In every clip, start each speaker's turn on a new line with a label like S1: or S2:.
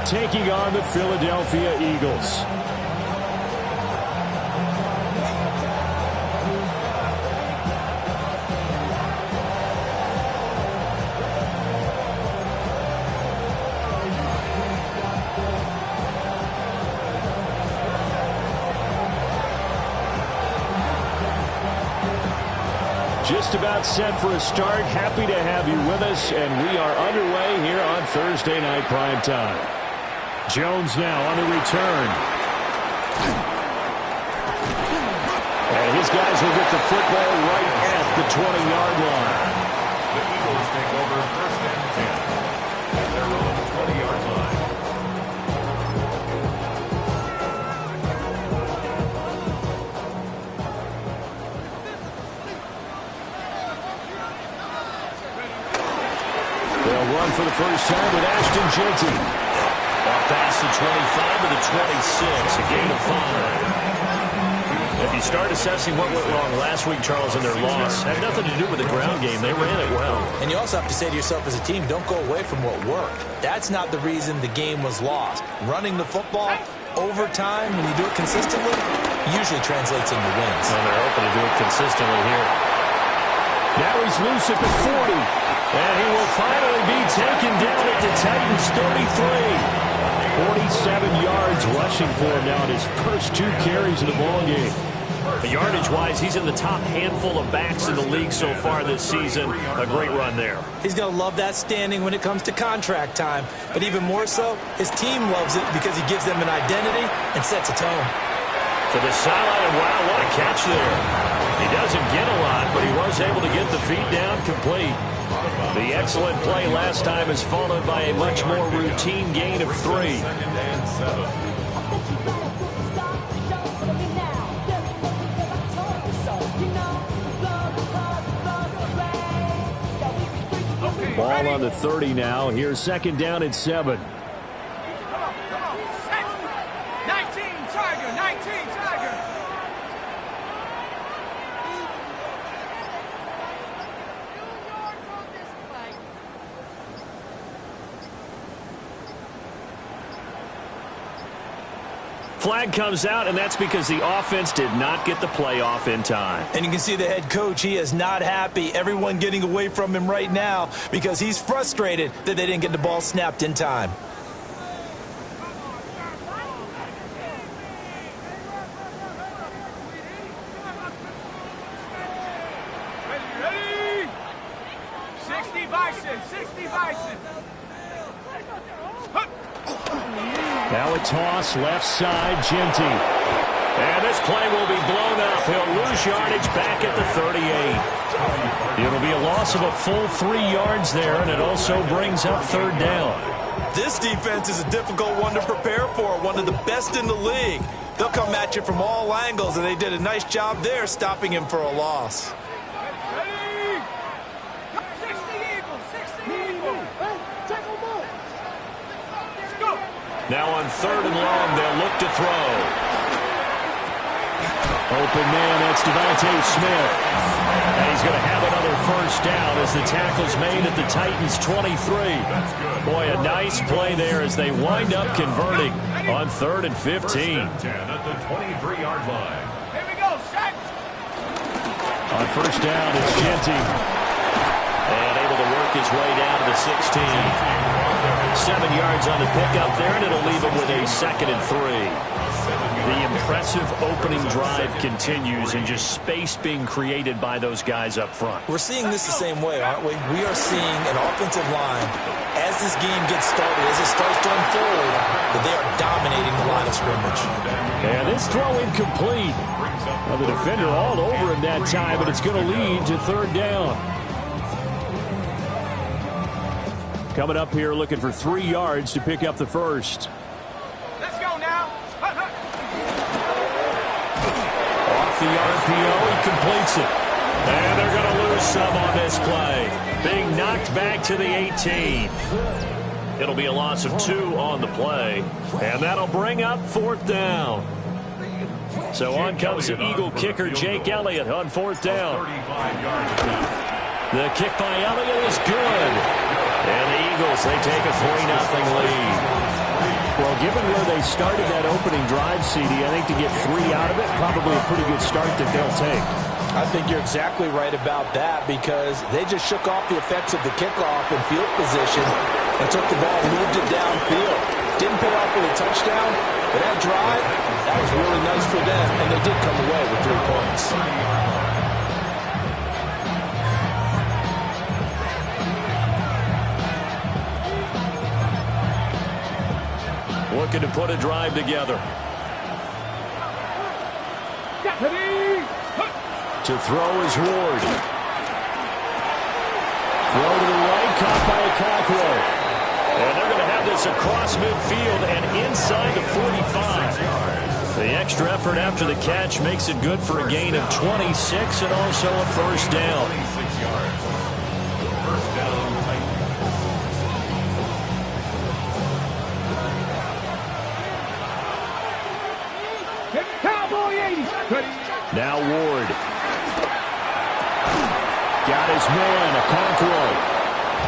S1: taking on the Philadelphia Eagles. Just about set for a start. Happy to have you with us, and we are underway here on Thursday Night Prime Time. Jones now on the return. And his guys will get the football right at the 20-yard line.
S2: The Eagles take over first and 10 at their own 20-yard line.
S1: They'll run for the first time with Ashton Jeanty.
S3: Past the 25 to the 26, a gain of 5. If you start assessing what went wrong last week, Charles, in their loss, had nothing to do with the ground game. They ran it well.
S4: And you also have to say to yourself as a team, don't go away from what worked. That's not the reason the game was lost. Running the football over time, when you do it consistently, usually translates into wins.
S3: And they're hoping to do it consistently here.
S1: Now he's loose at the 40. And he will finally be taken down at the Titans' 33. 47 yards rushing for him now in his first 2 carries of the ballgame.
S3: Yardage-wise, he's in the top handful of backs in the league so far this season. A great run there.
S4: He's going to love that standing when it comes to contract time. But even more so, his team loves it because he gives them an identity and sets a tone.
S3: To the sideline, and wow, what a catch there. He doesn't get a lot, but he was able to get the feet down complete. The excellent play last time is followed by a much more routine gain of 3.
S1: Ball on the 30 now. Here's second down at 7.
S3: Flag comes out, and that's because the offense did not get the play off in time.
S4: And you can see the head coach, he is not happy. Everyone getting away from him right now because he's frustrated that they didn't get the ball snapped in time.
S5: Ready? 60 Bison, 60 Bison.
S1: Now a toss left side, Jeanty.
S3: And this play will be blown up. He'll lose yardage back at the 38.
S1: It'll be a loss of a full 3 yards there, and it also brings up third down.
S4: This defense is a difficult one to prepare for, one of the best in the league. They'll come at you from all angles, and they did a nice job there stopping him for a loss.
S3: Now on 3rd and long, they'll look to throw.
S1: Open man, that's Devontae Smith. And he's going to have another first down as the tackle's made at the Titans' 23.
S3: Boy, a nice play there as they wind up converting on 3rd and 15.
S2: First and 10 at the 23-yard line.
S5: Here we go, set.
S1: On first down, it's Jeanty.
S3: And able to work his way down to the 16. 7 yards on the pickup there, and it'll leave him with a 2nd and 3. The impressive opening drive continues, and just space being created by those guys up front.
S4: We're seeing this the same way, aren't we? We are seeing an offensive line, as this game gets started, as it starts to unfold, that they are dominating the line of scrimmage.
S1: And this throw incomplete. Well, the defender all over him that time, but it's going to lead to third down. Coming up here looking for 3 yards to pick up the first.
S5: Let's go now.
S1: Off the RPO, he completes it.
S3: And they're going to lose some on this play. Being knocked back to the 18. It'll be a loss of 2 on the play. And that'll bring up 4th down. So on comes the Eagle kicker, Jake Elliott, on 4th down. The kick by Elliott is good. And the Eagles, they take a 3-0 lead.
S1: Well, given where they started that opening drive, CD, I think to get 3 out of it, probably a pretty good start that they'll take.
S4: I think you're exactly right about that because they just shook off the effects of the kickoff and field position and took the ball and moved it downfield. Didn't pay off with a touchdown, but that drive, that was really nice for them, and they did come away with 3 points.
S3: Looking to put a drive together.
S1: To throw is Ward. Throw to the right, caught by a Cockrell.
S3: And they're going to have this across midfield and inside the 45. The extra effort after the catch makes it good for a gain of 26 and also a first down.
S2: 26 yards. First down, Titans.
S5: Cowboy 80.
S1: Now Ward. Got his man, a Cockrell.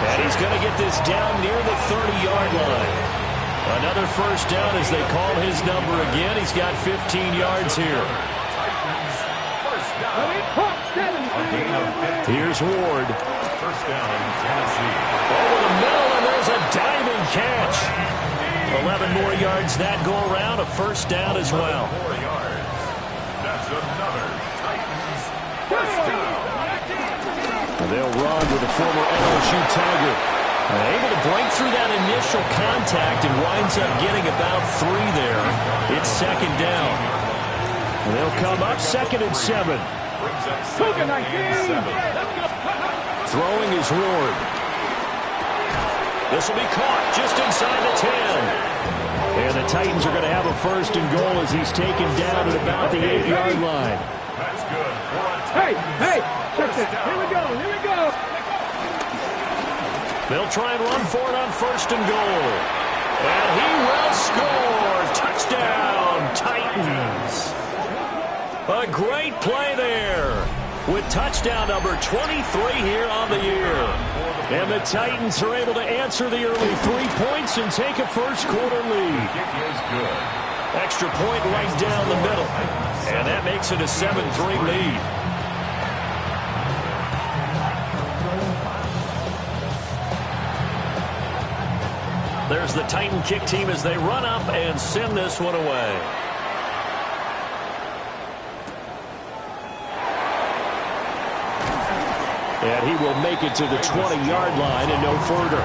S3: And he's going to get this down near the 30-yard line. Another first down as they call his number again. He's got 15 yards here.
S1: Here's Ward.
S2: First down, Tennessee.
S3: Over the middle, and there's a diving catch. 11 more yards that go around, a first down as well.
S2: 4 yards. That's another Titans first down.
S1: They'll run with the former LSU Tiger.
S3: Able to break through that initial contact and winds up getting about 3 there. It's second down.
S1: They'll come up 2nd and 7.
S2: Brings up 2nd and 7.
S1: Throwing is Ward.
S3: This will be caught just inside the 10.
S1: And the Titans are going to have a first and goal as he's taken down at about the 8-yard line.
S2: That's good.
S5: Hey, check this. Here we go.
S3: They'll try and run for it on first and goal. And he will score. Touchdown, Titans. A great play there with touchdown number 23 here on the year. And the Titans are able to answer the early 3 points and take a first-quarter lead.
S2: Kick is good.
S3: Extra point right down the middle. And that makes it a 7-3 lead. There's the Titan kick team as they run up and send this one away.
S1: And he will make it to the 20-yard line and no further.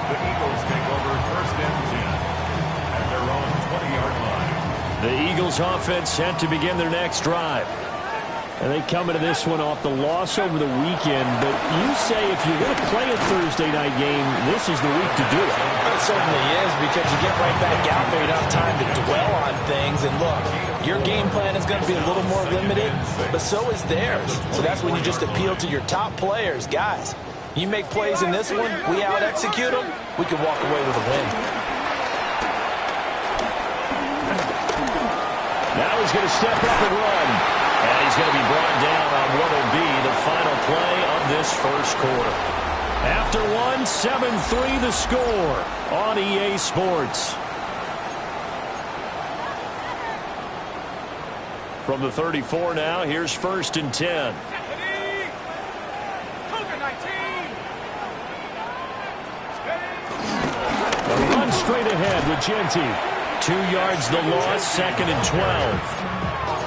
S2: The Eagles take over first and 10 at their own 20-yard line.
S1: The Eagles offense set to begin their next drive. And they come into this one off the loss over the weekend. But you say if you're going to play a Thursday night game, this is the week to do it.
S4: It certainly is because you get right back out there. You don't have time to dwell on things. And look, your game plan is going to be a little more limited, but so is theirs. So that's when you just appeal to your top players. Guys, you make plays in this one, we out-execute them, we can walk away with a win.
S1: Now he's going to step up and run.
S3: And he's going to be brought down on what will be the final play of this first quarter.
S1: After one, 7-3 the score on EA Sports.
S3: From the 34 now, here's first and 10.
S1: A run straight ahead with Genty.
S3: 2 yards the loss, 2nd and 12.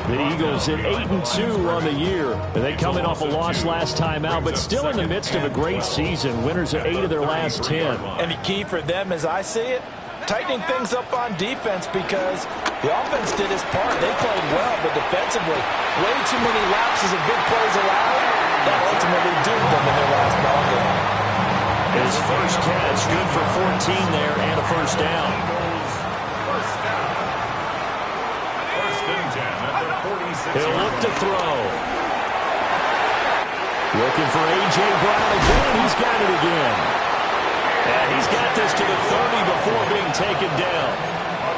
S1: The Eagles at 8-2 on the year. And they come in off a loss last time out, but still in the midst of a great season. Winners of 8 of their last 10.
S4: And the key for them, as I see it, tightening things up on defense because the offense did its part. They played well, but defensively, way too many lapses of big plays allowed. That ultimately doomed them in their last ball game.
S3: His first catch, good for 14 there and a first down.
S2: First down. First and 10 at the 46.
S3: He'll look to throw.
S1: Looking for A.J. Brown again. He's got it again.
S3: And he's got this to the 30 before being taken down.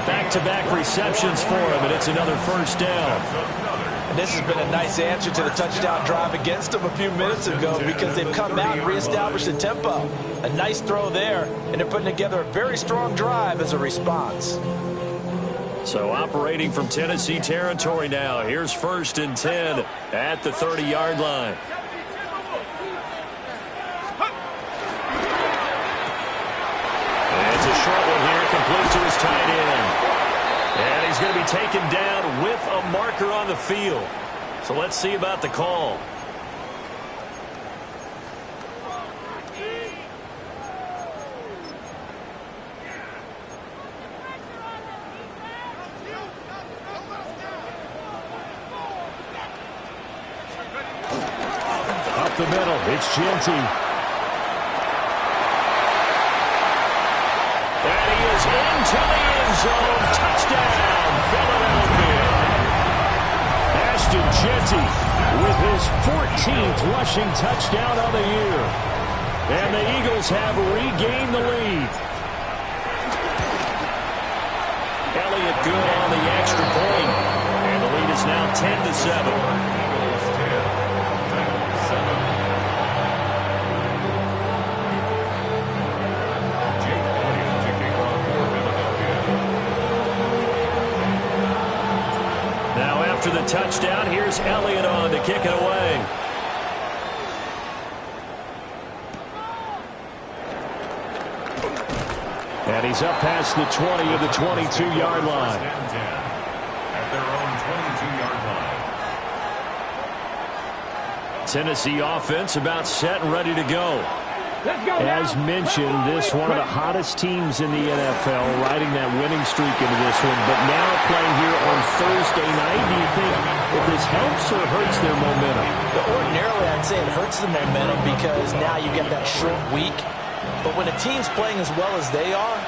S3: Back-to-back receptions for him, and it's another first down.
S2: That's another
S4: And this has been a nice answer to the touchdown drive against them a few minutes ago because they've come out and reestablished the tempo. A nice throw there, and they're putting together a very strong drive as a response.
S3: So operating from Tennessee territory now. Here's 1st and 10 at the 30-yard line. And it's a short one here, complete to his tight end. And he's going to be taken down with a marker on the field. So let's see about the call.
S1: Up the middle, it's Genty.
S3: And he is into the end zone. Touchdown, Philadelphia.
S1: Ashton Genty with his 14th rushing touchdown on the year. And the Eagles have regained the lead.
S3: Elliott good on the extra point. And the lead is now 10-7. After the touchdown, here's Elliott on to kick it away.
S1: And he's up past the 20 of the 22-yard line.
S2: At their own 22-yard line.
S1: Tennessee offense about set and ready to go. As mentioned, this one of the hottest teams in the NFL, riding that winning streak into this one. But now playing here on Thursday night, do you think if this helps or hurts their momentum?
S4: But ordinarily, I'd say it hurts the momentum because now you get that short week. But when a team's playing as well as they are,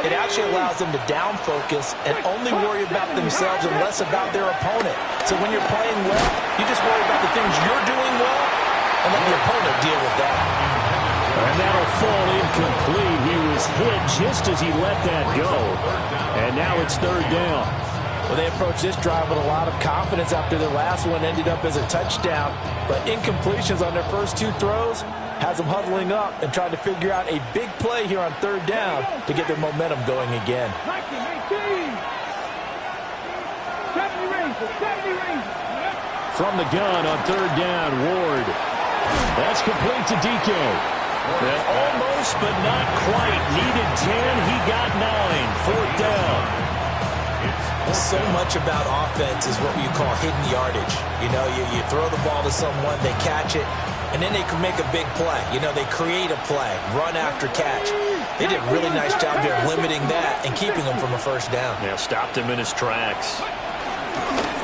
S4: it actually allows them to down focus and only worry about themselves and less about their opponent. So when you're playing well, you just worry about the things you're doing well and let the opponent deal with that.
S1: And that'll fall incomplete. He was hit just as he let that go. And now it's 3rd down.
S4: Well, they approached this drive with a lot of confidence after their last one ended up as a touchdown. But incompletions on their first 2 throws has them huddling up and trying to figure out a big play here on 3rd down to get their momentum going again.
S1: From the gun on 3rd down, Ward. That's complete to DK.
S3: And almost, but not quite. Needed 10. He got 9. 4th down.
S4: So much about offense is what you call hidden yardage. You know, you throw the ball to someone, they catch it, and then they can make a big play. You know, they create a play, run after catch. They did a really nice job there of limiting that and keeping him from a 1st down.
S3: Yeah, stopped him in his tracks.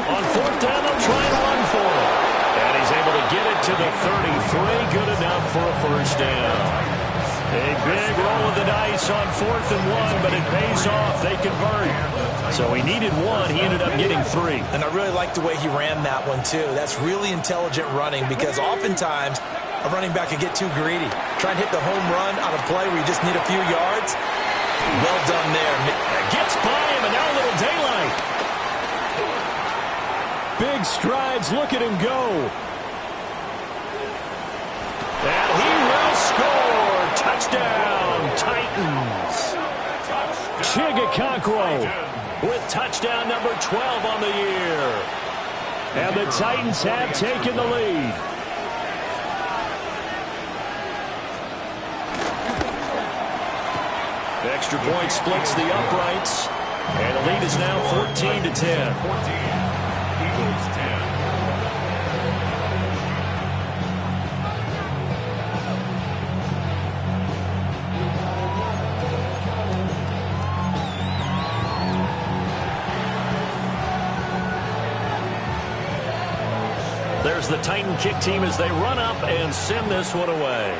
S3: On 4th down, they'll try and run for it. And he's able to get it to the 33. Good enough for a 1st down. A big roll of the dice on 4th and 1, but it pays off. They convert. So he needed 1. He ended up getting 3.
S4: And I really like the way he ran that one, too. That's really intelligent running because oftentimes a running back can get too greedy. Try and hit the home run on a play where you just need a few yards. Well done there.
S3: Gets by him, and now a little daylight.
S1: Big strides. Look at him go.
S3: And he will score. Touchdown, Titans.
S1: Chigakonkwo
S3: with touchdown number 12 on the year.
S1: And the Titans have taken the lead.
S3: The extra point splits the uprights. And the lead is now 14-10.
S2: 14. Eagles 10.
S3: There's the Titan kick team as they run up and send this one away.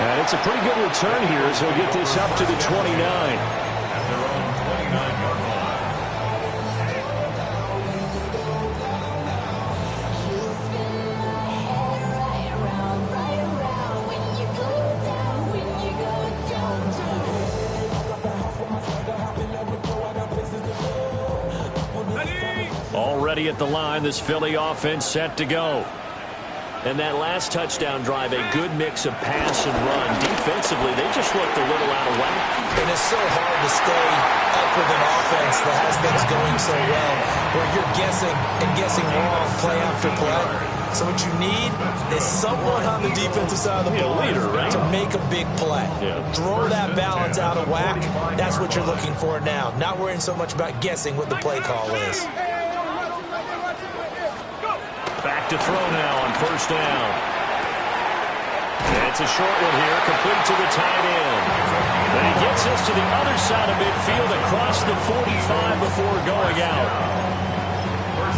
S1: And it's a pretty good return here as he'll get this up to the 29.
S2: At their own 29-yard line.
S3: ready at the line. This Philly offense set to go. And that last touchdown drive, a good mix of pass and run. Defensively, they just looked a little out of whack.
S4: And it's so hard to stay up with an offense that has things going so well, where you're guessing and guessing wrong play after play. So what you need is someone on the defensive side of the ball to make a big play. Throw that balance out of whack. That's what you're looking for now. Not worrying so much about guessing what the play call is.
S3: Back to throw now on first down. It's a short one here, complete to the tight end. And he gets us to the other side of midfield across the 45 before going out.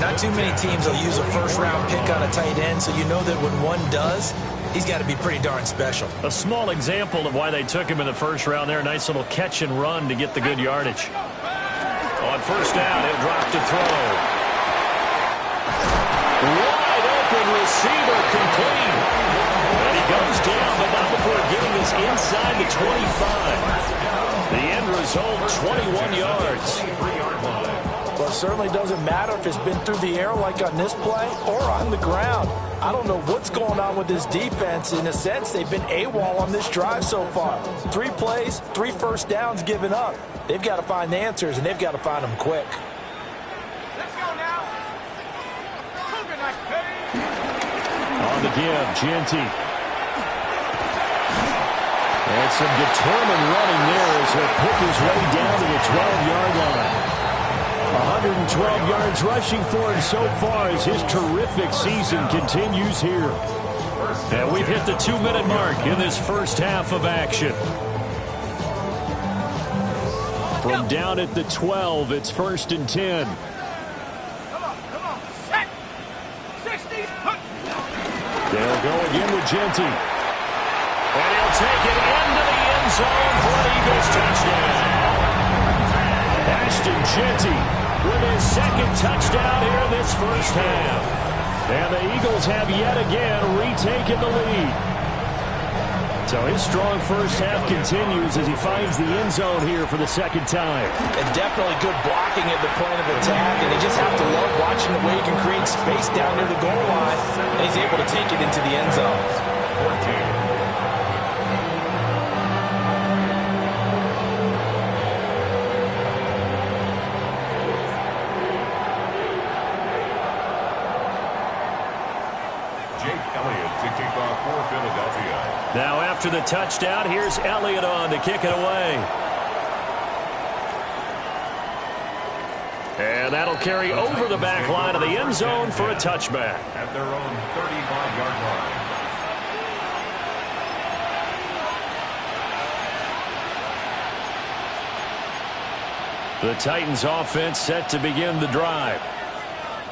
S4: Not too many teams will use a first-round pick on a tight end, so you know that when one does, he's got to be pretty darn special.
S3: A small example of why they took him in the first round there. Nice little catch and run to get the good yardage. On first down, he'll drop to throw. Wide open receiver complete. And he goes down, but not before getting this inside the 25. The end result, 21 yards.
S4: Well, it certainly doesn't matter if it's been through the air like on this play or on the ground. I don't know what's going on with this defense. In a sense, they've been AWOL on this drive so far. 3 plays, 3 first downs given up. They've got to find the answers, and they've got to find them quick.
S5: Let's go now.
S1: On the give, Genty. And some determined running there as he'll pick his way down to the 12-yard line. 112 yards rushing for him so far as his terrific season continues here.
S3: And we've hit the 2-minute mark in this first half of action.
S1: From down at the 12, it's 1st and 10.
S5: Come on. Set. 60.
S1: They'll go again with Genty.
S3: And he'll take it into the end zone for an Eagles touchdown.
S1: Ashton Genty with his second touchdown here in this first half. And the Eagles have yet again retaken the lead. So his strong first half continues as he finds the end zone here for the second time.
S4: And definitely good blocking at the point of attack, and you just have to love watching the way he can create space down near the goal line, and he's able to take it into the end zone.
S2: 14.
S3: Now after the touchdown, here's Elliott on to kick it away. And that'll carry over the back line of the end zone for a touchback.
S2: At their own 35-yard line.
S3: The Titans offense set to begin the drive.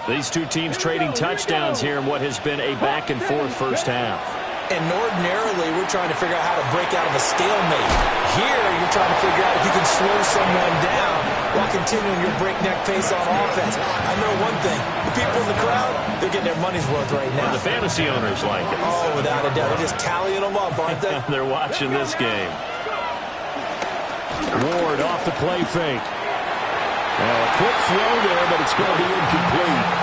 S3: These two teams trading touchdowns here in what has been a back-and-forth first half.
S4: And ordinarily, we're trying to figure out how to break out of a stalemate. Here, you're trying to figure out if you can slow someone down while continuing your breakneck pace on offense. I know one thing. The people in the crowd, they're getting their money's worth right now.
S3: And the fantasy owners like it.
S4: Oh, without a doubt. They're just tallying them up, aren't they?
S3: They're watching this game.
S1: Ward off the play fake. A quick throw there, but it's going to be incomplete.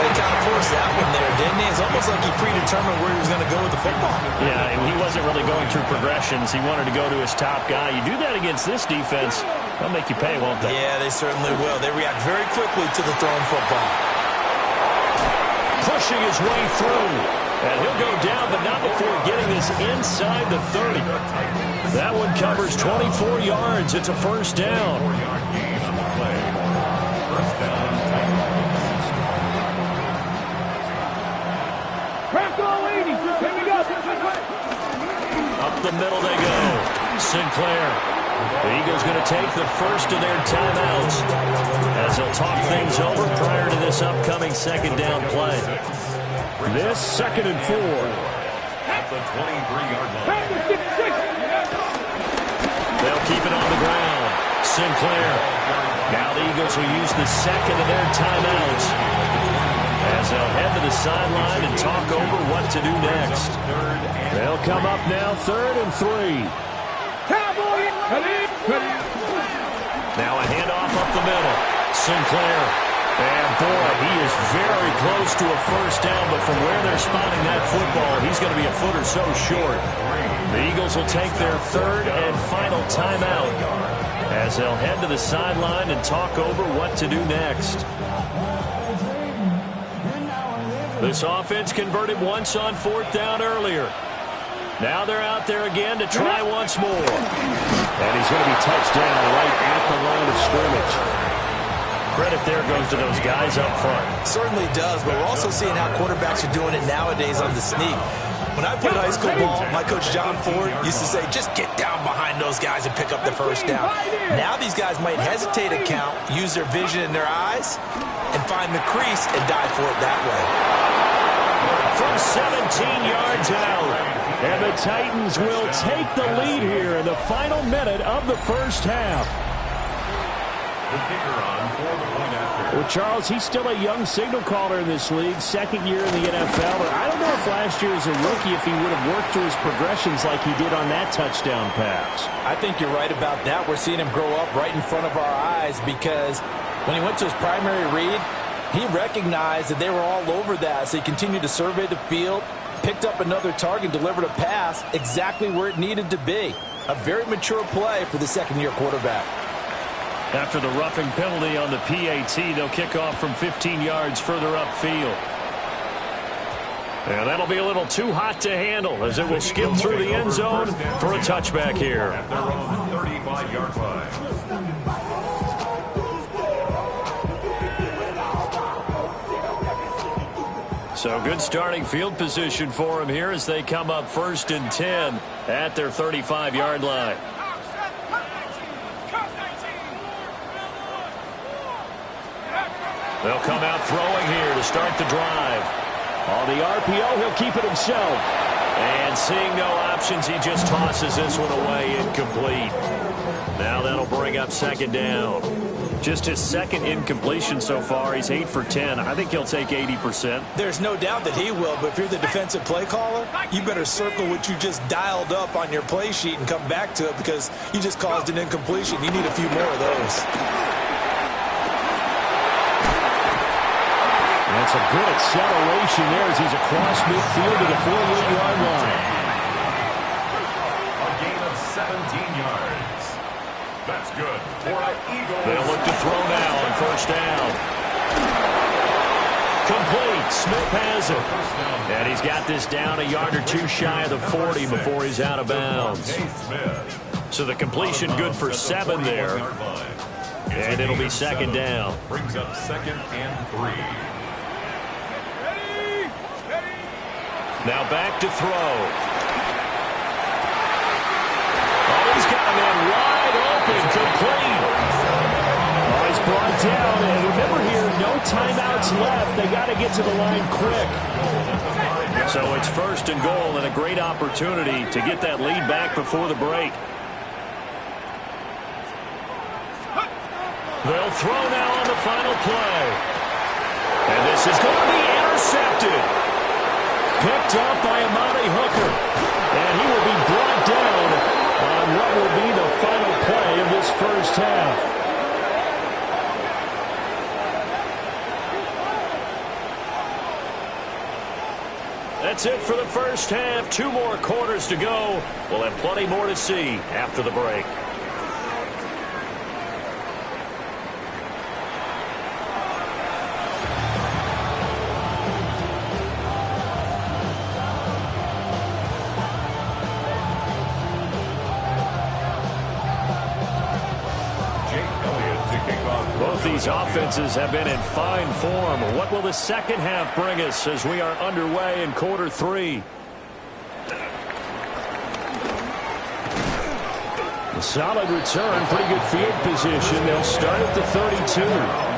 S4: They kind of forced that one there, didn't he? It's almost like he predetermined where he was going to go with the football.
S3: Yeah, and he wasn't really going through progressions. He wanted to go to his top guy. You do that against this defense, they'll make you pay, won't they?
S4: Yeah, they certainly will. They react very quickly to the thrown football.
S3: Pushing his way through. And he'll go down, but not before getting this inside the 30. That one covers 24 yards. It's a first down.
S2: 4-yard gain on the play. First down, Titans.
S3: Up the middle they go. Sinclair. The Eagles going to take the first of their timeouts as they'll talk things over prior to this upcoming second down play.
S1: This 2nd and 4.
S2: At the 23-yard line.
S3: They'll keep it on the ground. Sinclair. Now the Eagles will use the second of their timeouts as they'll head to the sideline and talk over what to do next.
S1: They'll come up now 3rd and 3.
S3: Now a handoff up the middle. Sinclair And, boy, he is very close to a first down, but from where they're spotting that football, he's going to be a foot or so short. The Eagles will take their third and final timeout as they'll head to the sideline and talk over what to do next. This offense converted once on fourth down earlier. Now they're out there again to try once more.
S1: And he's going to be touched down right at the line of scrimmage.
S3: Credit there goes to those guys up front.
S4: Certainly does, but we're also seeing how quarterbacks are doing it nowadays on the sneak. When I played high school ball, my coach John Ford used to say, just get down behind those guys and pick up the first down. Now these guys might hesitate to count, use their vision in their eyes, and find the crease and dive for it that way.
S3: From 17 yards out.
S1: And the Titans will take the lead here in the final minute of the first half.
S2: The kicker on for the point after.
S1: Well, Charles, he's still a young signal caller in this league, second year in the NFL. But I don't know if last year as a rookie, if he would have worked through his progressions like he did on that touchdown pass.
S4: I think you're right about that. We're seeing him grow up right in front of our eyes because when he went to his primary read, he recognized that they were all over that, so he continued to survey the field, picked up another target, delivered a pass exactly where it needed to be. A very mature play for the second-year quarterback.
S3: After the roughing penalty on the PAT, they'll kick off from 15 yards further upfield. And that'll be a little too hot to handle as it will skim through the end zone for a touchback here.
S2: At their own 35-yard line.
S3: So good starting field position for them here as they come up 1st and 10 at their 35-yard line. They'll come out throwing here to start the drive.
S1: On the RPO, he'll keep it himself.
S3: And seeing no options, he just tosses this one away incomplete. Now that'll bring up 2nd down. Just his second incompletion so far. He's 8 for 10. I think he'll take 80%.
S4: There's no doubt that he will, but if you're the defensive play caller, you better circle what you just dialed up on your play sheet and come back to it because you just caused an incompletion. You need a few more of those.
S1: That's a good acceleration there as he's across midfield to the 48-yard line.
S2: A gain of 17 yards. That's good for an Eagle.
S3: They'll look to throw now on 1st down. Complete. Smith has it. And he's got this down a yard or two shy of the 40 before he's out of bounds. So the completion good for 7 there. And it'll be 2nd down.
S2: Brings up 2nd and 3.
S3: Now back to throw. Oh, he's got a man wide open, complete.
S1: Oh, he's brought down, and remember here, no timeouts left. They got to get to the line quick.
S3: So it's 1st and goal and a great opportunity to get that lead back before the break. They'll throw now on the final play. And this is going to be intercepted. Picked up by Amari Hooker. And he will be brought down on what will be the final play of this first half. That's it for the first half. 2 more quarters to go. We'll have plenty more to see after the break. Both these offenses have been in fine form. What will the second half bring us as we are underway in quarter 3? A solid return, pretty good field position. They'll start at the 32.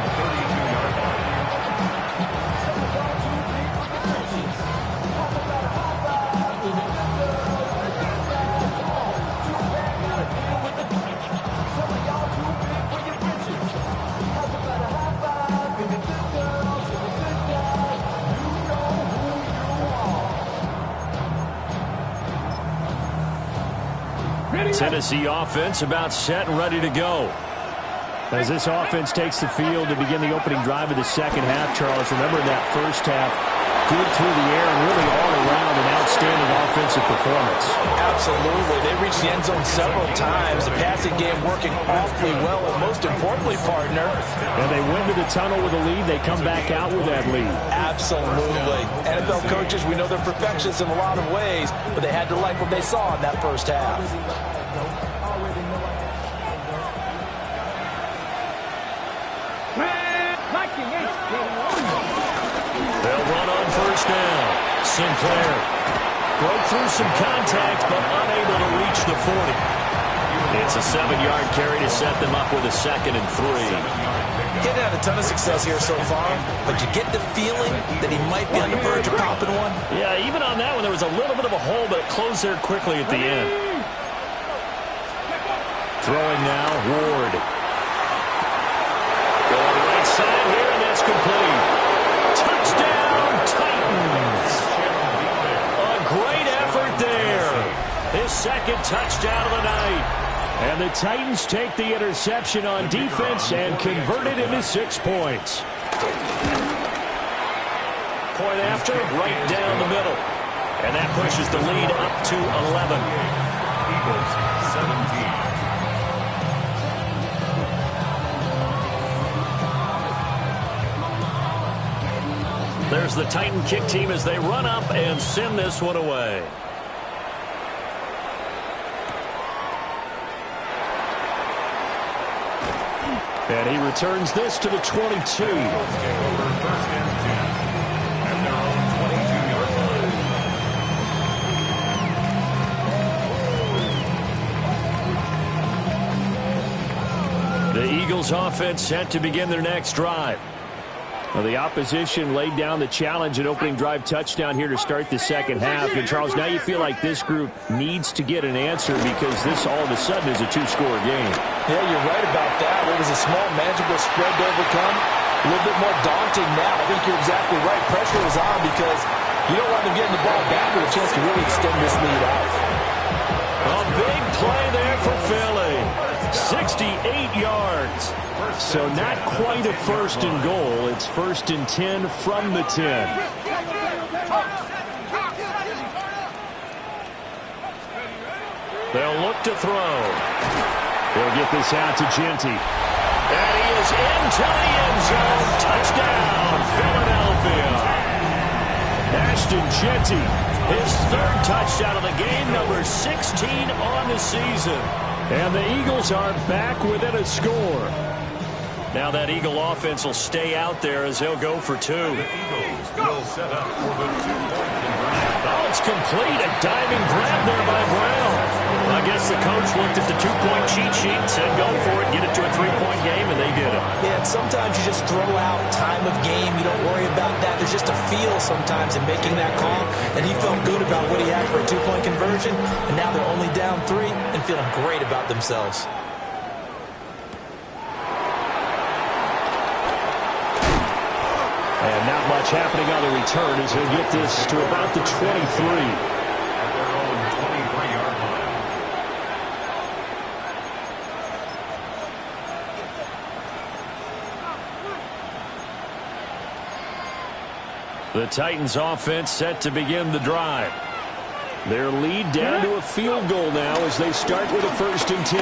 S3: Tennessee offense about set and ready to go.
S1: As this offense takes the field to begin the opening drive of the second half, Charles, remember in that first half, good through the air and really all around an outstanding offensive performance.
S4: Absolutely. They reached the end zone several times. The passing game working awfully well, and most importantly, partner.
S1: And they went to the tunnel with a lead. They come back out with that lead.
S4: Absolutely. NFL coaches, we know they're perfectionists in a lot of ways, but they had to like what they saw in that first half.
S3: They'll run on first down. Sinclair broke through some contact, but unable to reach the 40. It's a 7-yard carry to set them up with a 2nd and 3.
S4: He hadn't had a ton of success here so far, but you get the feeling that he might be on the verge of popping one.
S3: Yeah, even on that one, there was a little bit of a hole, but it closed there quickly at the end. Throwing now, Ward. Going right side here, and that's complete. Touchdown, Titans. A great effort there. His 2nd touchdown of the night. And the Titans take the interception on defense and convert it into 6 points. Point after, right down the middle. And that pushes the lead up to 11.
S2: Eagles 17.
S3: There's the Titan kick team as they run up and send this one away. And he returns this to the 22.
S2: First and 10. And their own 22-yard line.
S3: The Eagles offense set to begin their next drive.
S1: Well, the opposition laid down the challenge at opening drive touchdown here to start the second half. And, Charles, now you feel like this group needs to get an answer because this all of a sudden is a 2-score game.
S4: Yeah, you're right about that. It was a small, manageable spread to overcome. A little bit more daunting now. I think you're exactly right. Pressure is on because you don't want them getting the ball back with a chance to really extend this lead out.
S3: A big play there for Philly. 68 yards.
S1: So not quite a 1st and goal. It's 1st and 10 from the 10.
S3: They'll look to throw.
S1: They'll get this out to Genty.
S3: And he is into the end zone. Touchdown, Philadelphia.
S1: Ashton Genty.
S3: His 3rd touchdown of the game, number 16 on the season.
S1: And the Eagles are back within a score.
S3: Now that Eagle offense will stay out there as they'll go for 2.
S2: The Eagles will set up for the 2-point conversion.
S3: Oh, it's complete. A diving grab there by Brown. I guess the coach looked at the 2-point cheat sheet and said, go for it, get it to a 3-point game, and they did it.
S4: Yeah, and sometimes you just throw out time of game. You don't worry about that. There's just a feel sometimes in making that call, and he felt good about what he had for a 2-point conversion, and now they're only down 3 and feeling great about themselves.
S1: And not much happening on the return as he'll get this to about the 23.
S2: At their own 23-yard line.
S3: The Titans offense set to begin the drive.
S1: Their lead down to a field goal now as they start with a 1st and 10.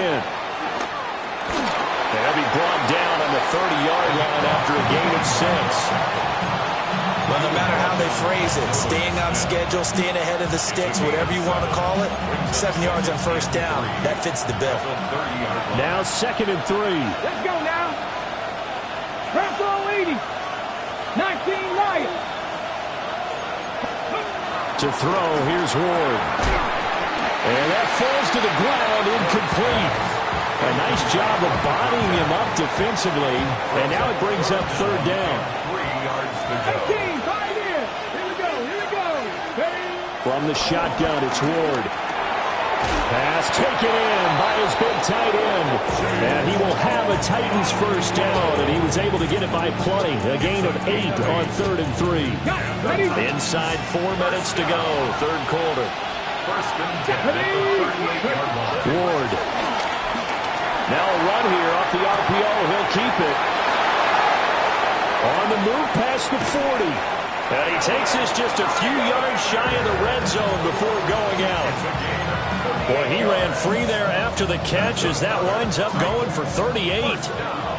S3: They'll be brought down on the 30-yard line after a gain of 6.
S4: Well, no matter how they phrase it, staying on schedule, staying ahead of the sticks, whatever you want to call it, 7 yards on first down, that fits the bill.
S1: Now 2nd and 3.
S5: Let's go now. Press on leading. 19 Lions.
S1: To throw, here's Ward. And that falls to the ground, incomplete. A nice job of bodying him up defensively. And now it brings up 3rd down.
S2: 3 yards to go.
S5: 18, right here. Here we go, here we go.
S1: From the shotgun, it's Ward. Pass taken in by his big tight end. And he will have a Titans first down, and he was able to get it by plenty. A gain of 8 on 3rd and 3.
S3: Inside 4 minutes to go, 3rd quarter.
S2: First and 10 at the 38-yard line.
S1: Ward. Now a run here off the RPO. He'll keep it. On the move past the 40.
S3: And he takes this just a few yards shy of the red zone before going out. Boy, he ran free there after the catch as that winds up going for 38.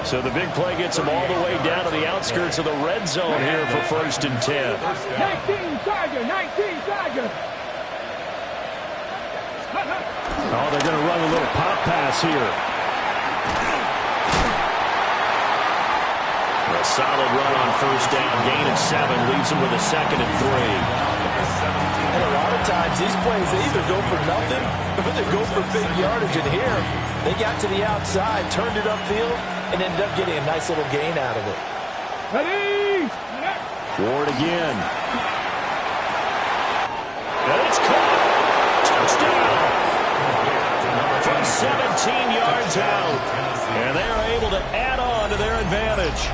S3: So the big play gets him all the way down to the outskirts of the red zone here for 1st and 10.
S5: 19 Tiger, 19 Tiger.
S1: Oh, they're going to run a little pop pass here.
S3: A solid run on 1st down. Gain of 7 leaves him with a 2nd and 3.
S4: And a lot of times these plays, they either go for nothing or they go for big yardage. And here, they got to the outside, turned it upfield, and ended up getting a nice little gain out of it.
S5: Ready?
S1: Ward again.
S3: And it's caught. Touchdown. From 17 yards out. And they are able to add on to their advantage.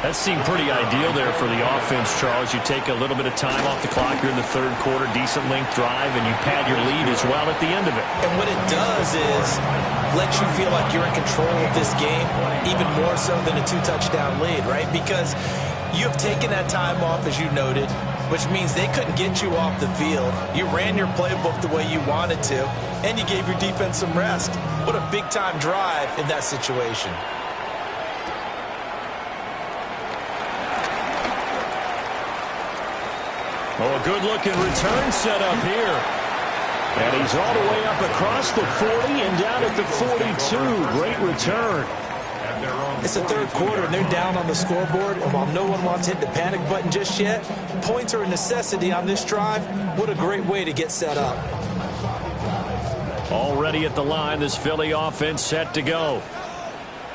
S3: That seemed pretty ideal there for the offense, Charles. You take a little bit of time off the clock here in the 3rd quarter, decent length drive, and you pad your lead as well at the end of it.
S4: And what it does is let you feel like you're in control of this game, even more so than a 2-touchdown lead, right? Because you have taken that time off, as you noted, which means they couldn't get you off the field. You ran your playbook the way you wanted to, and you gave your defense some rest. What a big-time drive in that situation.
S1: Oh, a good-looking return set up here. And he's all the way up across the 40 and down at the 42. Great return.
S4: It's the 3rd quarter, and they're down on the scoreboard. And while no one wants to hit the panic button just yet, points are a necessity on this drive. What a great way to get set up.
S3: Already at the line, this Philly offense set to go.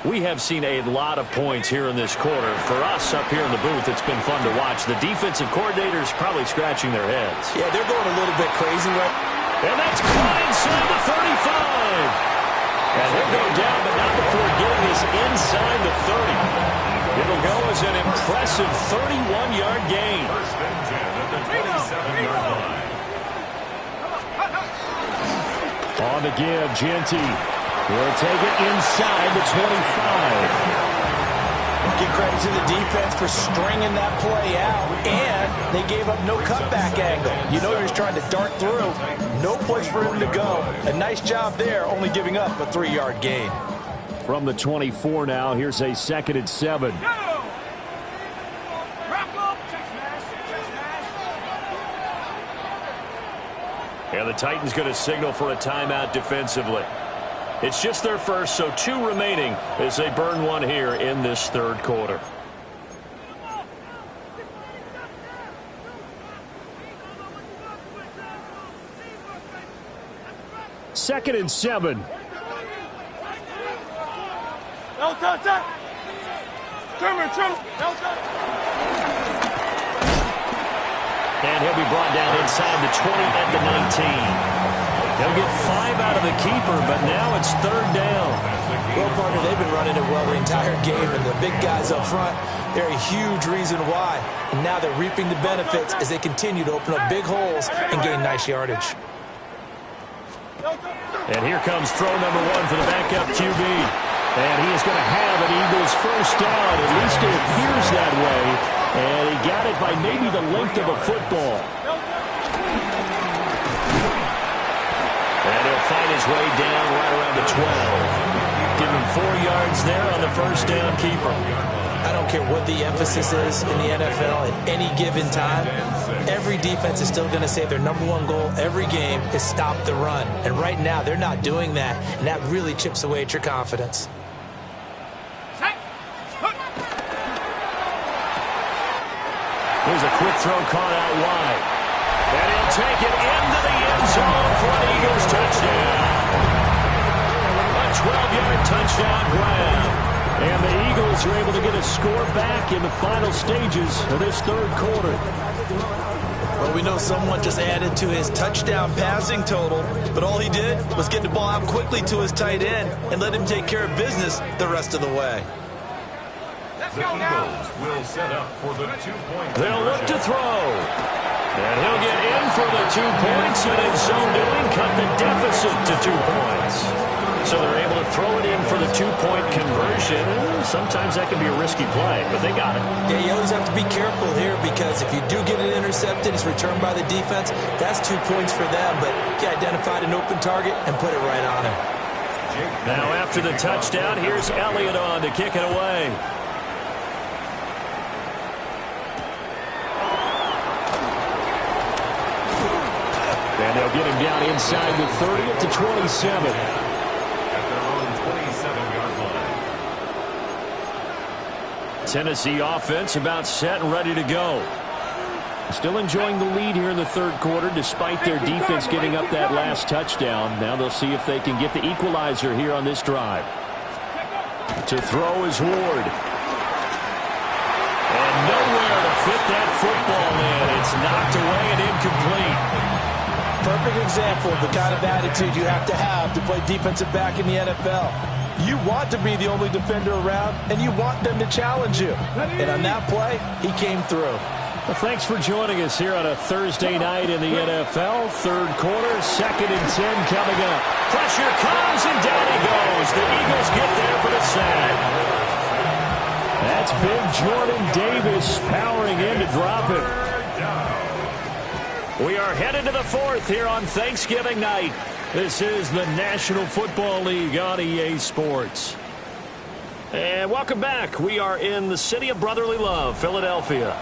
S3: We have seen a lot of points here in this quarter. For us up here in the booth, it's been fun to watch. The defensive coordinators probably scratching their heads.
S4: Yeah, they're going a little bit crazy right.
S3: And that's caught inside the 35. And he'll go down, but not before getting this inside the 30. It'll go as an impressive 31-yard gain.
S2: 1st and 10 at the 27-yard line.
S1: On the give, Genty will take it inside the 25.
S4: Give credit to the defense for stringing that play out, and they gave up no cutback angle. You know you're just trying to dart through. No place for him to go. A nice job there, only giving up a 3-yard gain.
S1: From the 24 now, here's a 2nd and 7.
S3: And the Titans going to signal for a timeout defensively. It's just their first, so 2 remaining as they burn one here in this 3rd quarter.
S1: Second and 7.
S3: And he'll be brought down inside the 20 at the 19. He'll get 5 out of the keeper, but now it's 3rd down.
S4: Well, partner, they've been running it well the entire game, and the big guys up front, they're a huge reason why. And now they're reaping the benefits as they continue to open up big holes and gain nice yardage.
S3: And here comes throw number 1 for the backup QB.
S1: And he is going to have an Eagles first down. At least it appears that way. And he got it by maybe the length of a football.
S3: And he'll find his way down right around the 12. Give him 4 yards there on the first down keeper.
S4: I don't care what the emphasis is in the NFL at any given time. Every defense is still going to say their number 1 goal every game is stop the run. And right now, they're not doing that, and that really chips away at your confidence.
S3: Here's a quick throw caught out wide. And he'll take it into the end zone for an Eagles touchdown. A 12-yard touchdown grab. And the Eagles are able to get a score back in the final stages of this 3rd quarter.
S4: Well, we know someone just added to his touchdown passing total, but all he did was get the ball out quickly to his tight end and let him take care of business the rest of the way.
S2: The Eagles will set up for the 2-point.
S3: They'll look to throw. And he'll get in for the 2 points, and in so doing, cut the deficit to 2 points. So they're able to throw it in for the 2-point conversion. Sometimes that can be a risky play, but they got it.
S4: Yeah, you always have to be careful here because if you do get it intercepted, it's returned by the defense. That's 2 points for them, but you identified an open target and put it right on him.
S3: Now after the touchdown, here's Elliott on to kick it away.
S1: And they'll get him down inside the 30 at the 27.
S2: At their own 27-yard line.
S3: Tennessee offense about set and ready to go.
S1: Still enjoying the lead here in the third quarter despite their defense giving up that last touchdown. Now they'll see if they can get the equalizer here on this drive. To throw is Ward.
S3: And nowhere to fit that football in. It's knocked away and incomplete.
S4: Perfect example of the kind of attitude you have to play defensive back in the NFL. You want to be the only defender around, and you want them to challenge you. And on that play, he came through.
S1: Well, thanks for joining us here on a Thursday night in the NFL. Third quarter, 2nd and 10 coming up.
S3: Pressure comes, and down he goes. The Eagles get there for the sack.
S1: That's big Jordan Davis powering in to drop it.
S3: We are headed to the fourth here on Thanksgiving night. This is the National Football League on EA Sports. And welcome back. We are in the city of brotherly love, Philadelphia.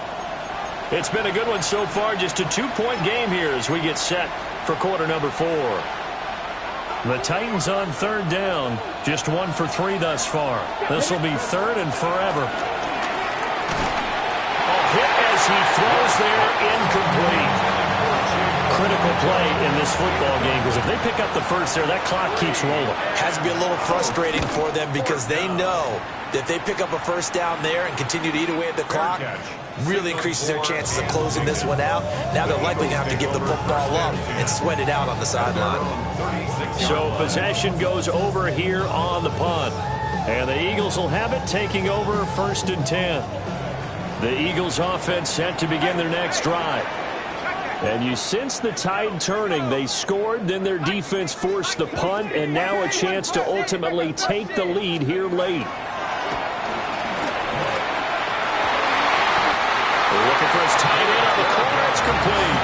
S3: It's been a good one so far. Just a 2-point game here as we get set for quarter number 4. The Titans on third down. Just 1 for 3 thus far. This will be third and forever. A hit as he throws there, incomplete. Critical play in this football game because if they pick up the first there, that clock keeps rolling.
S4: Has to be a little frustrating for them because they know that if they pick up a first down there and continue to eat away at the clock, really increases their chances of closing this one out. Now they're likely to have to give the football up and sweat it out on the sideline.
S3: So possession goes over here on the punt. And the Eagles will have it, taking over 1st and 10. The Eagles offense set to begin their next drive. And you sense the tide turning. They scored, then their defense forced the punt, and now a chance to ultimately take the lead here late. Looking for his tight end on the corner. It's complete.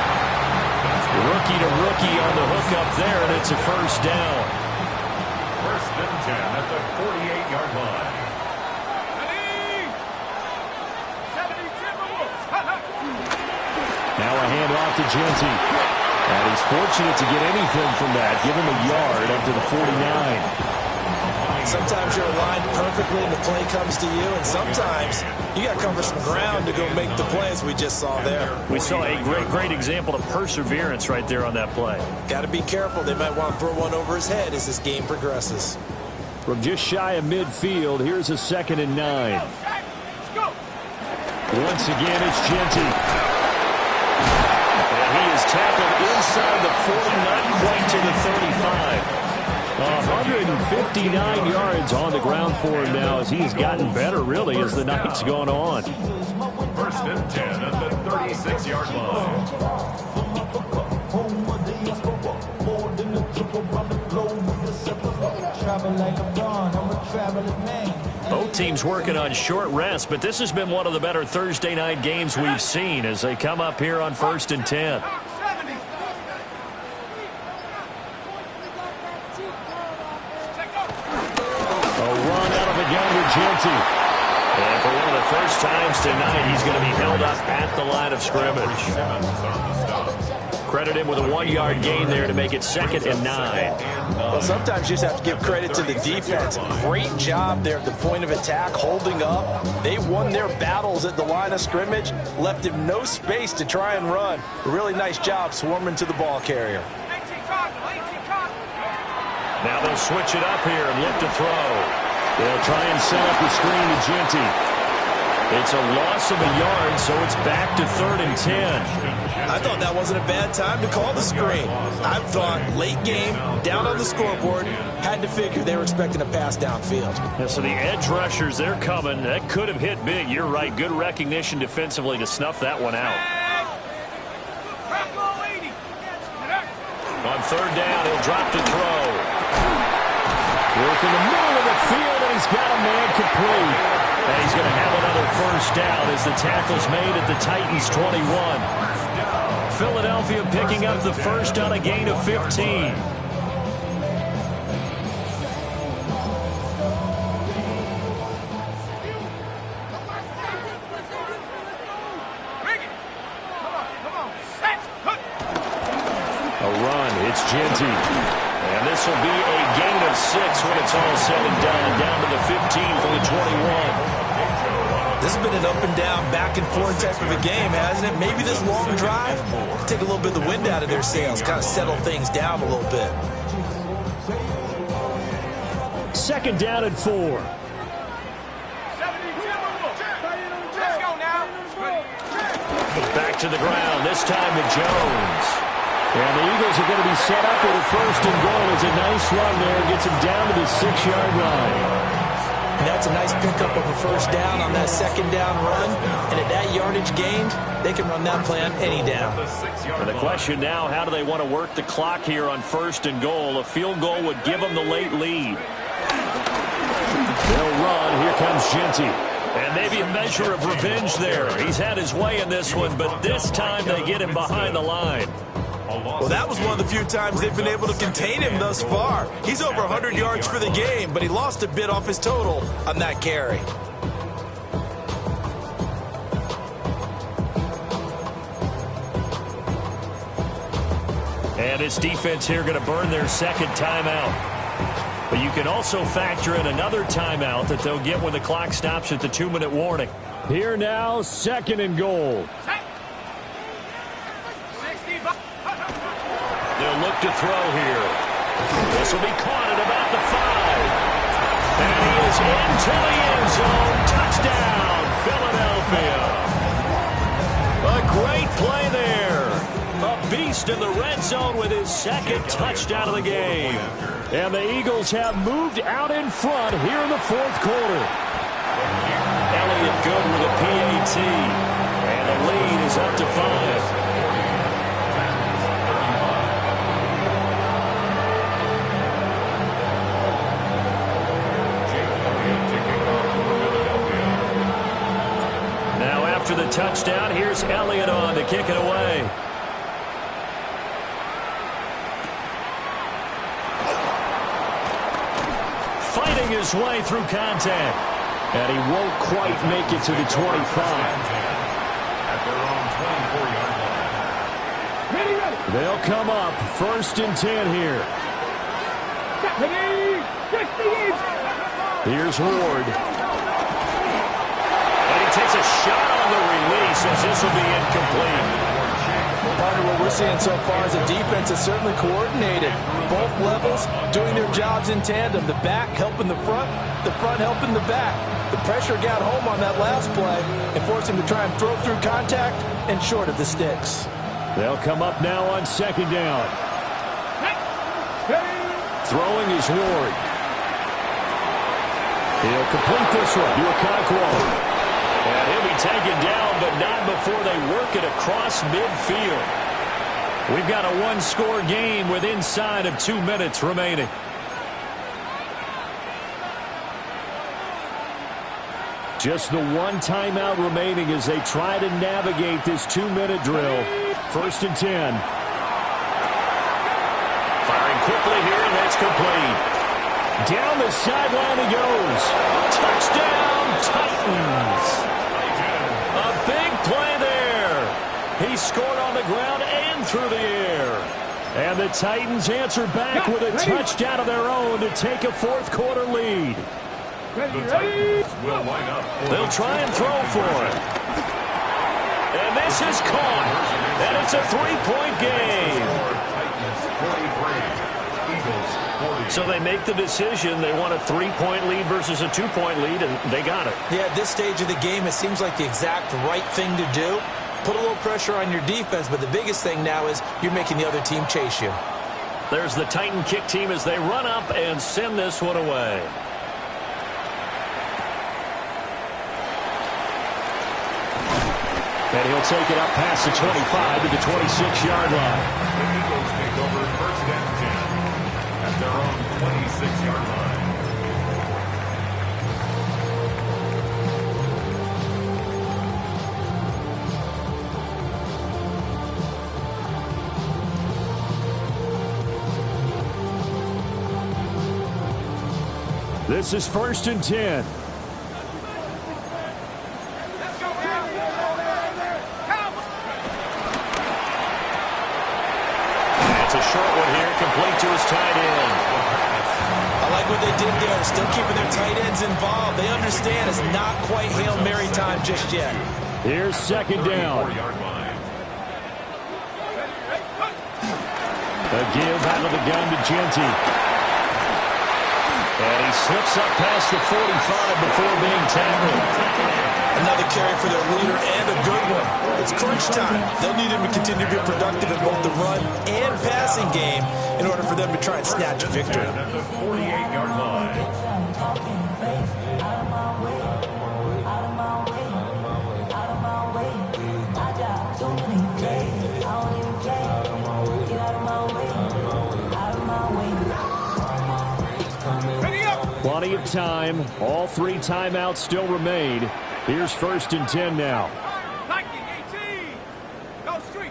S3: Rookie to rookie on the hook up there, and it's a first down.
S2: 1st and 10 at the 48-yard line.
S1: Now a handoff to Genty. And he's fortunate to get anything from that. Give him a yard up to the 49.
S4: Sometimes you're aligned perfectly and the play comes to you, and sometimes you got to cover some ground to go make the play, as we just saw there.
S3: We saw a great example of perseverance right there on that play.
S4: Got to be careful. They might want to throw one over his head as this game progresses.
S1: From just shy of midfield, here's a 2nd and 9. Once again, it's Genty.
S3: And he is tackled inside the 40, not quite to the 35.
S1: 159 yards on the ground for him now as he's gotten better, really, as the night's gone on.
S2: 1st and 10 at the 36-yard line.
S3: Both teams working on short rest, but this has been one of the better Thursday night games we've seen as they come up here on 1st and 10.
S1: Genty.
S3: And for one of the first times tonight, he's going to be held up at the line of scrimmage. Credit him with a 1-yard gain there to make it 2nd and 9.
S4: Well, sometimes you just have to give credit to the defense. Great job there at the point of attack, holding up. They won their battles at the line of scrimmage, left him no space to try and run. A really nice job swarming to the ball carrier.
S3: Now they'll switch it up here and look to throw.
S1: They'll try and set up the screen to Genty.
S3: It's a loss of a yard, so it's back to 3rd and 10.
S4: I thought that wasn't a bad time to call the screen. I thought late game, down on the scoreboard, had to figure they were expecting a pass downfield.
S3: Yeah, so the edge rushers, they're coming. That could have hit big. You're right. Good recognition defensively to snuff that one out. On third down, he'll drop to throw.
S1: Work in the middle of the field, and he's got a man complete. And he's going to have another first down as the tackle's made at the Titans' 21. Philadelphia picking up the first on a gain of 15. A run, it's Genty. And this will be a gain of 6 when it's all said and done. Down to the 15 from the 21.
S4: This has been an up and down, back and forth type of a game, hasn't it? Maybe this long drive, take a little bit of the wind out of their sails, kind of settle things down a little bit.
S1: Second down and 4.
S5: Let's go now.
S1: Back to the ground, this time to Jones. And the Eagles are going to be set up with a first and goal. It's a nice run there. Gets him down to the 6-yard line.
S4: And that's a nice pickup of a first down on that second down run. And at that yardage gained, they can run that play on any down.
S3: And the question now, how do they want to work the clock here on first and goal? A field goal would give them the late lead.
S1: They'll run. Here comes Genty.
S3: And maybe a measure of revenge there. He's had his way in this one, but this time they get him behind the line.
S4: Well, that was one of the few times they've been able to contain him thus far. He's over 100 yards for the game, but he lost a bit off his total on that carry.
S3: And this defense here going to burn their second timeout. But you can also factor in another timeout that they'll get when the clock stops at the 2-minute warning.
S1: Here now, second and goal.
S3: They'll look to throw here. This will be caught at about the 5. And he is into the end zone. Touchdown, Philadelphia. A great play there. A beast in the red zone with his second touchdown of the game.
S1: And the Eagles have moved out in front here in the fourth quarter.
S3: Elliott good with a PAT. And the lead is up to 5. After the touchdown, here's Elliott on to kick it away. Fighting his way through contact.
S1: And he won't quite make it to the 25.
S2: At their own 24-yard line.
S1: They'll come up first and 10 here. Here's Ward.
S3: Takes a shot on the release as this will be incomplete.
S4: Part of what we're seeing so far is the defense is certainly coordinated. Both levels doing their jobs in tandem. The back helping the front helping the back. The pressure got home on that last play and forced him to try and throw through contact and short of the sticks.
S1: They'll come up now on second down. Throwing is Ward. He'll complete this one to Okonkwo.
S3: And he'll be taken down, but not before they work it across midfield.
S1: We've got a one-score game with inside of 2 minutes remaining. Just the one timeout remaining as they try to navigate this 2-minute drill. First and 10.
S3: Firing quickly here, and that's complete.
S1: Down the sideline he goes.
S3: Touchdown, Titans. A big play there. He scored on the ground and through the air.
S1: And the Titans answer back with a touchdown of their own to take a fourth quarter lead.
S2: The Titans will line up.
S3: They'll try and throw for it. And this is caught. And it's a 3-point game. So they make the decision. They want a 3-point lead versus a 2-point lead, and they got it.
S4: Yeah, at this stage of the game, it seems like the exact right thing to do. Put a little pressure on your defense, but the biggest thing now is you're making the other team chase you.
S3: There's the Titan kick team as they run up and send this one away.
S1: And he'll take it up past the 25 to the 26-yard line.
S2: The Eagles take over first and 10 at their own 26-yard line.
S1: This is first and 10.
S3: It's a short one here, complete to his tight end.
S4: I like what they did there, still keeping their tight ends involved. They understand it's not quite Hail Mary time just yet.
S1: Here's second down. A give out of the gun to Genty. And he slips up past the 45 before being tackled.
S4: Another carry for their leader and a good one. It's crunch time. They'll need him to continue to be productive in both the run and passing game in order for them to try and snatch a victory.
S2: At the 48-yard line.
S1: Plenty of time. All 3 timeouts still remain. Here's first and 10 now.
S5: 19-18. Go street.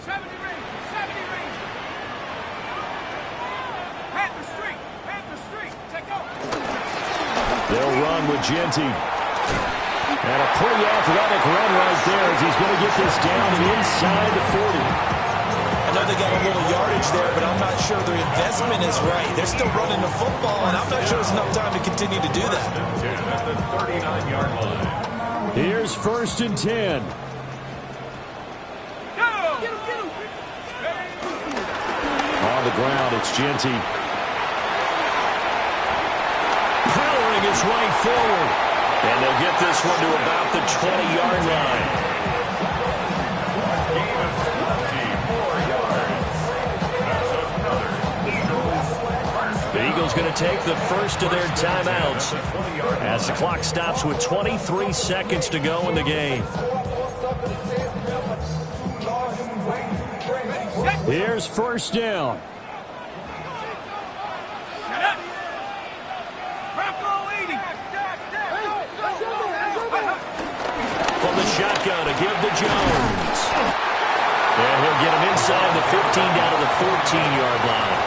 S5: 70 range. 70 range. Panther street. Panther street. Take off.
S1: They'll run with Genty. And a pretty athletic run right there as he's going to get this down and inside the 40.
S4: I know they got a little yardage there, but I'm not sure their investment is right. They're still running the football, and I'm not sure there's enough time to continue to do that.
S2: At the 39-yard line.
S1: Here's first and 10. On the ground, it's Genty. Powering his way forward.
S3: And they'll get this one to about the 20-yard line. The Eagles going to take the first of their timeouts as the clock stops with 23 seconds to go in the game.
S1: Here's first down.
S3: From the shotgun, a give to Jones. And he'll get him inside the 15 down to the 14-yard line.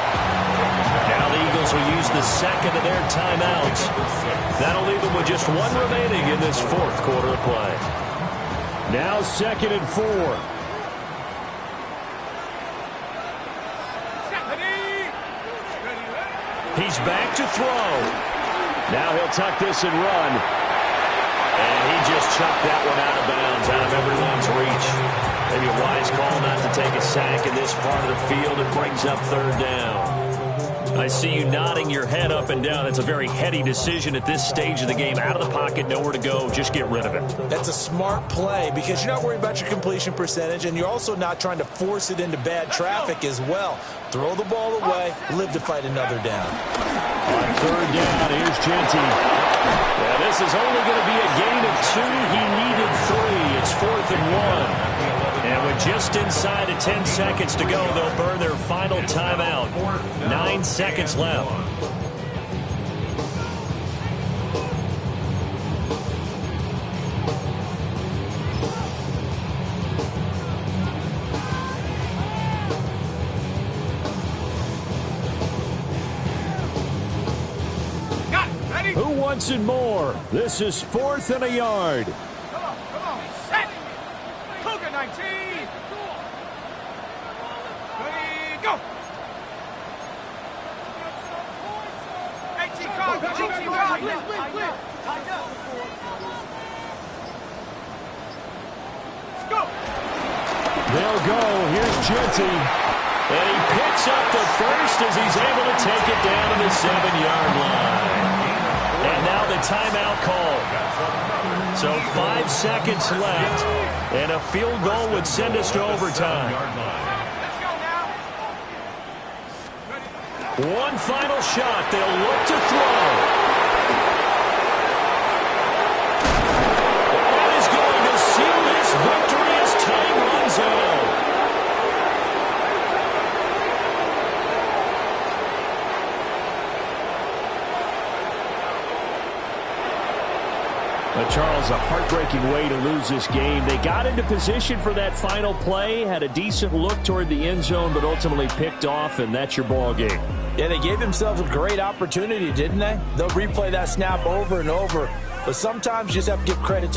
S3: Now the Eagles will use the second of their timeouts. That'll leave them with just one remaining in this fourth quarter of play.
S1: Now second and 4. He's back to throw. Now he'll tuck this and run.
S3: And he just chucked that one out of bounds, out of everyone's reach. Maybe a wise call not to take a sack in this part of the field. It brings up third down. I see you nodding your head up and down. It's a very heady decision at this stage of the game. Out of the pocket, nowhere to go. Just get rid of it.
S4: That's a smart play because you're not worried about your completion percentage, and you're also not trying to force it into bad traffic as well. Throw the ball away, live to fight another down.
S1: On third down, here's Genty.
S3: Yeah, this is only going to be a gain of 2. He needed 3. It's 4th and 1. And with just inside of 10 seconds to go, they'll burn their final timeout. 9 seconds left.
S1: Who wants it more? This is 4th and a yard.
S5: Come on, set. Cougar 19. Ready, go. 18 card, 18 card. Go.
S1: They'll go. Here's Genty.
S3: And he picks up the first as he's able to take it down to the 7-yard line. And now the timeout call. So 5 seconds left, and a field goal would send us to overtime. One final shot. They'll look to throw.
S1: Charles, a heartbreaking way to lose this game. They got into position for that final play, had a decent look toward the end zone, but ultimately picked off, and that's your ball game.
S4: Yeah, they gave themselves a great opportunity, didn't they? They'll replay that snap over and over, but sometimes you just have to give credit to